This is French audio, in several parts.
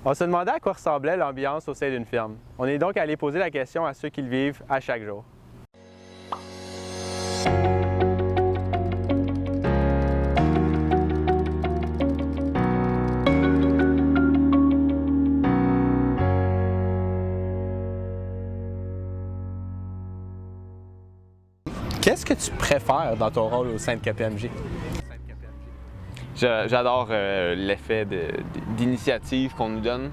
On se demandait à quoi ressemblait l'ambiance au sein d'une firme. On est donc allé poser la question à ceux qui le vivent à chaque jour. Qu'est-ce que tu préfères dans ton rôle au sein de KPMG? J'adore l'effet d'initiative qu'on nous donne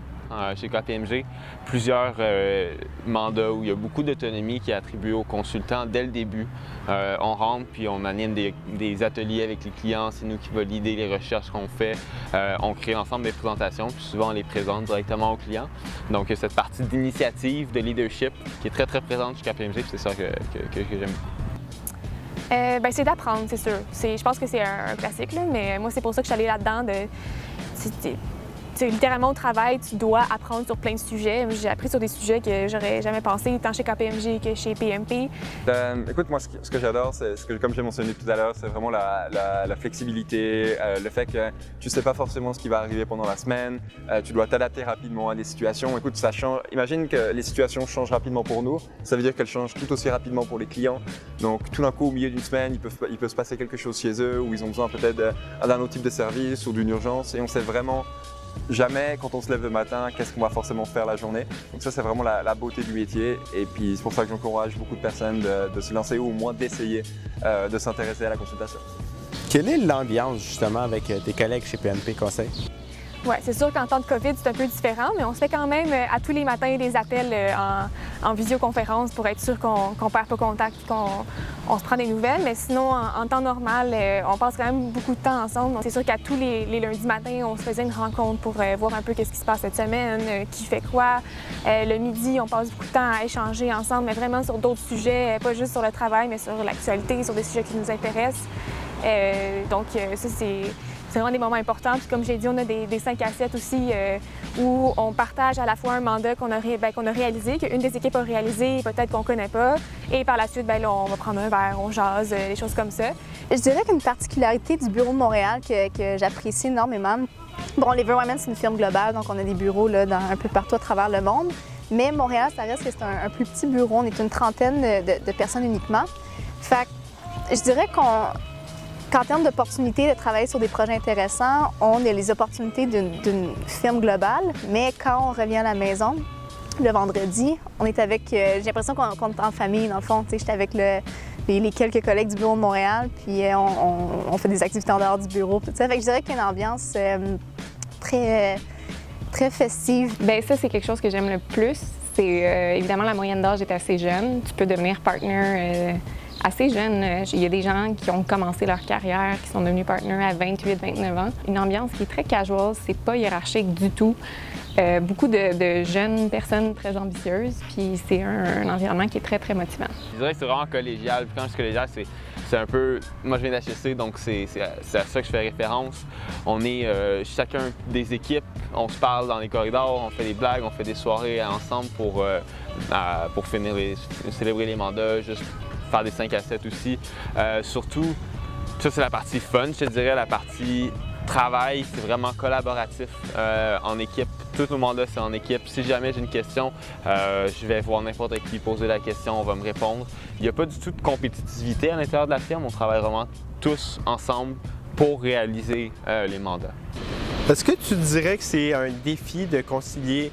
chez KPMG. Plusieurs mandats où il y a beaucoup d'autonomie qui est attribuée aux consultants dès le début. On rentre puis on anime des ateliers avec les clients, c'est nous qui validons les recherches qu'on fait. On crée ensemble des présentations puis souvent on les présente directement aux clients. Donc cette partie d'initiative, de leadership qui est très très présente chez KPMG, c'est ça que j'aime beaucoup. C'est d'apprendre, c'est sûr. Je pense que c'est un classique, là, mais moi, c'est pour ça que je suis allée là-dedans. Littéralement, au travail, tu dois apprendre sur plein de sujets. J'ai appris sur des sujets que j'aurais jamais pensé, tant chez KPMG que chez PMP. Écoute, moi, ce que j'adore, c'est comme j'ai mentionné tout à l'heure, c'est vraiment la flexibilité, le fait que tu ne sais pas forcément ce qui va arriver pendant la semaine, tu dois t'adapter rapidement à des situations. Écoute, ça change. Imagine que les situations changent rapidement pour nous, ça veut dire qu'elles changent tout aussi rapidement pour les clients. Donc, tout d'un coup, au milieu d'une semaine, il peut se passer quelque chose chez eux où ils ont besoin peut-être d'un autre type de service ou d'une urgence et on sait vraiment jamais, quand on se lève le matin, qu'est-ce qu'on va forcément faire la journée. Donc ça, c'est vraiment la beauté du métier. Et puis, c'est pour ça que j'encourage beaucoup de personnes de se lancer ou au moins d'essayer de s'intéresser à la consultation. Quelle est l'ambiance, justement, avec tes collègues chez PMP Conseil? Oui, c'est sûr qu'en temps de COVID, c'est un peu différent, mais on se fait quand même à tous les matins des appels en visioconférence pour être sûr qu'on ne perd pas contact et qu'on se prend des nouvelles. Mais sinon, en temps normal, on passe quand même beaucoup de temps ensemble. C'est sûr qu'à tous les lundis matins, on se faisait une rencontre pour voir un peu qu'est-ce qui se passe cette semaine, qui fait quoi. Le midi, on passe beaucoup de temps à échanger ensemble, mais vraiment sur d'autres sujets, pas juste sur le travail, mais sur l'actualité, sur des sujets qui nous intéressent. Donc ça, c'est vraiment des moments importants. Puis comme j'ai dit, on a des 5 à 7 aussi où on partage à la fois un mandat qu'on a réalisé, qu'une des équipes a réalisé, peut-être qu'on ne connaît pas. Et par la suite, là, on va prendre un verre, on jase, des choses comme ça. Je dirais qu'une particularité du bureau de Montréal que j'apprécie énormément, bon, Leverwyman, c'est une firme globale, donc on a des bureaux là, un peu partout à travers le monde. Mais Montréal, ça reste que c'est un plus petit bureau. On est une trentaine de personnes uniquement. Fait que je dirais qu'en termes d'opportunités de travailler sur des projets intéressants, on a les opportunités d'une firme globale, mais quand on revient à la maison, le vendredi, on est avec... j'ai l'impression qu'on est en famille, dans le fond. J'étais avec les quelques collègues du bureau de Montréal, puis on fait des activités en dehors du bureau. Tout ça. Fait que je dirais qu'il y a une ambiance très festive. Bien, ça, c'est quelque chose que j'aime le plus. C'est évidemment, la moyenne d'âge est assez jeune. Tu peux devenir partner assez jeune. Il y a des gens qui ont commencé leur carrière, qui sont devenus partners à 28, 29 ans. Une ambiance qui est très casual, c'est pas hiérarchique du tout. Beaucoup de jeunes personnes très ambitieuses, puis c'est un environnement qui est très, très motivant. Je dirais que c'est vraiment collégial. Puis quand je dis collégial, c'est un peu... Moi, je viens d'HEC, donc c'est à ça que je fais référence. On est chacun des équipes, on se parle dans les corridors, on fait des blagues, on fait des soirées ensemble pour célébrer les mandats, juste faire des 5 à 7 aussi. Surtout, ça c'est la partie fun, je te dirais. La partie travail, c'est vraiment collaboratif en équipe. Tous nos mandats, c'est en équipe. Si jamais j'ai une question, je vais voir n'importe qui poser la question, on va me répondre. Il n'y a pas du tout de compétitivité à l'intérieur de la firme. On travaille vraiment tous ensemble pour réaliser les mandats. Est-ce que tu dirais que c'est un défi de concilier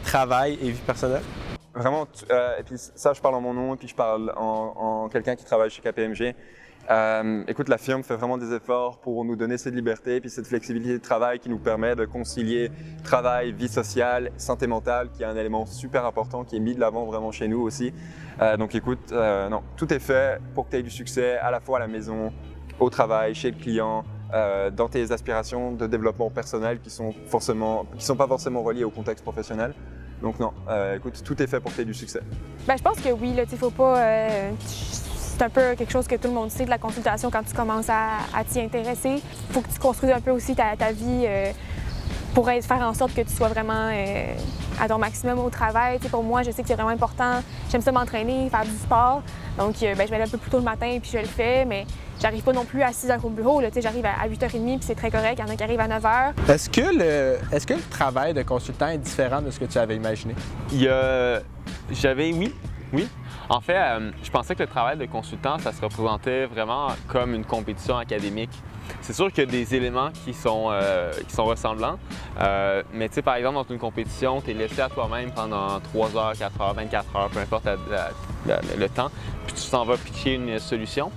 travail et vie personnelle? Vraiment, et puis ça, je parle en mon nom, et puis je parle en quelqu'un qui travaille chez KPMG. Écoute, la firme fait vraiment des efforts pour nous donner cette liberté et puis cette flexibilité de travail qui nous permet de concilier travail, vie sociale, santé mentale, qui est un élément super important, qui est mis de l'avant vraiment chez nous aussi. Donc écoute, non, tout est fait pour que tu aies du succès à la fois à la maison, au travail, chez le client, dans tes aspirations de développement personnel qui sont pas forcément reliées au contexte professionnel. Donc non, écoute, tout est fait pour que tu aies du succès. Bien, je pense que oui, il ne faut pas... c'est un peu quelque chose que tout le monde sait de la consultation quand tu commences à t'y intéresser. Il faut que tu construises un peu aussi ta vie pourrait faire en sorte que tu sois vraiment à ton maximum au travail. Tu sais, pour moi, je sais que c'est vraiment important. J'aime ça m'entraîner, faire du sport. Donc, je vais aller un peu plus tôt le matin puis je le fais, mais j'arrive pas non plus à 6 h au bureau. Là. Tu sais, j'arrive à 8 h 30 puis c'est très correct. Il y en a qui arrivent à 9 h. Est-ce que le travail de consultant est différent de ce que tu avais imaginé? Oui. En fait, je pensais que le travail de consultant, ça se représentait vraiment comme une compétition académique. C'est sûr qu'il y a des éléments qui sont ressemblants, mais tu sais, par exemple, dans une compétition, tu es laissé à toi-même pendant 3 heures, 4 heures, 24 heures, peu importe le temps, puis tu t'en vas pitcher une solution.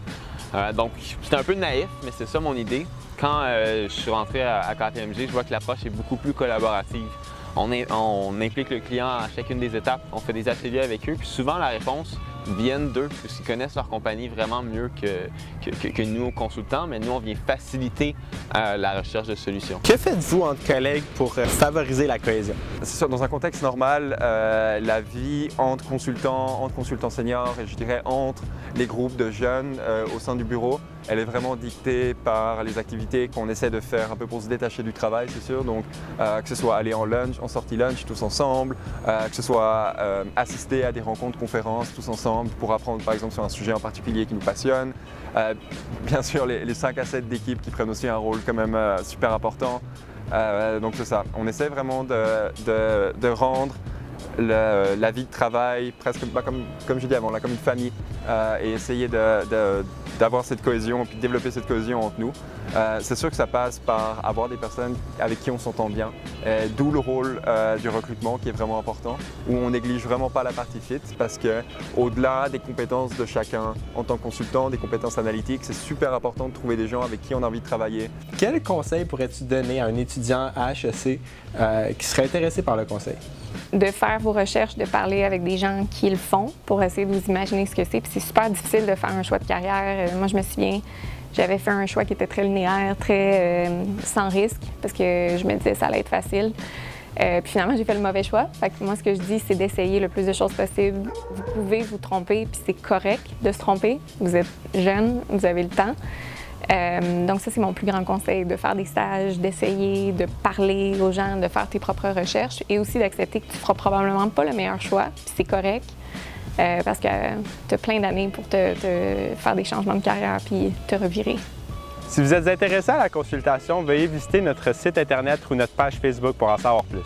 Donc, c'était un peu naïf, mais c'est ça mon idée. Quand je suis rentré à KPMG, je vois que l'approche est beaucoup plus collaborative. On implique le client à chacune des étapes, on fait des ateliers avec eux, puis souvent la réponse vient d'eux, parce qu'ils connaissent leur compagnie vraiment mieux que nous, consultants, mais nous, on vient faciliter la recherche de solutions. Que faites-vous entre collègues pour favoriser la cohésion? C'est sûr, dans un contexte normal, la vie entre consultants seniors et je dirais entre les groupes de jeunes au sein du bureau, elle est vraiment dictée par les activités qu'on essaie de faire un peu pour se détacher du travail, c'est sûr. Donc, que ce soit aller en sortie lunch tous ensemble, que ce soit assister à des rencontres, conférences tous ensemble pour apprendre par exemple sur un sujet en particulier qui nous passionne. Bien sûr, les 5 à 7 d'équipe qui prennent aussi un rôle quand même super important. Donc c'est ça, on essaie vraiment de rendre la vie de travail presque comme je dis avant, là, comme une famille et essayer d'avoir cette cohésion et puis de développer cette cohésion entre nous. C'est sûr que ça passe par avoir des personnes avec qui on s'entend bien, d'où le rôle du recrutement qui est vraiment important, où on néglige vraiment pas la partie fit parce que au-delà des compétences de chacun en tant que consultant, des compétences analytiques, c'est super important de trouver des gens avec qui on a envie de travailler. Quel conseil pourrais-tu donner à un étudiant à HEC qui serait intéressé par le conseil? De faire vos recherches, de parler avec des gens qui le font pour essayer de vous imaginer ce que c'est. Puis c'est super difficile de faire un choix de carrière. Moi, je me souviens, j'avais fait un choix qui était très linéaire, très sans risque, parce que je me disais que ça allait être facile. Puis finalement, j'ai fait le mauvais choix. Fait que moi, ce que je dis, c'est d'essayer le plus de choses possible. Vous pouvez vous tromper, puis c'est correct de se tromper. Vous êtes jeune, vous avez le temps. Donc ça, c'est mon plus grand conseil, de faire des stages, d'essayer, de parler aux gens, de faire tes propres recherches et aussi d'accepter que tu ne feras probablement pas le meilleur choix, puis c'est correct, parce que tu as plein d'années pour te faire des changements de carrière puis te revirer. Si vous êtes intéressé à la consultation, veuillez visiter notre site Internet ou notre page Facebook pour en savoir plus.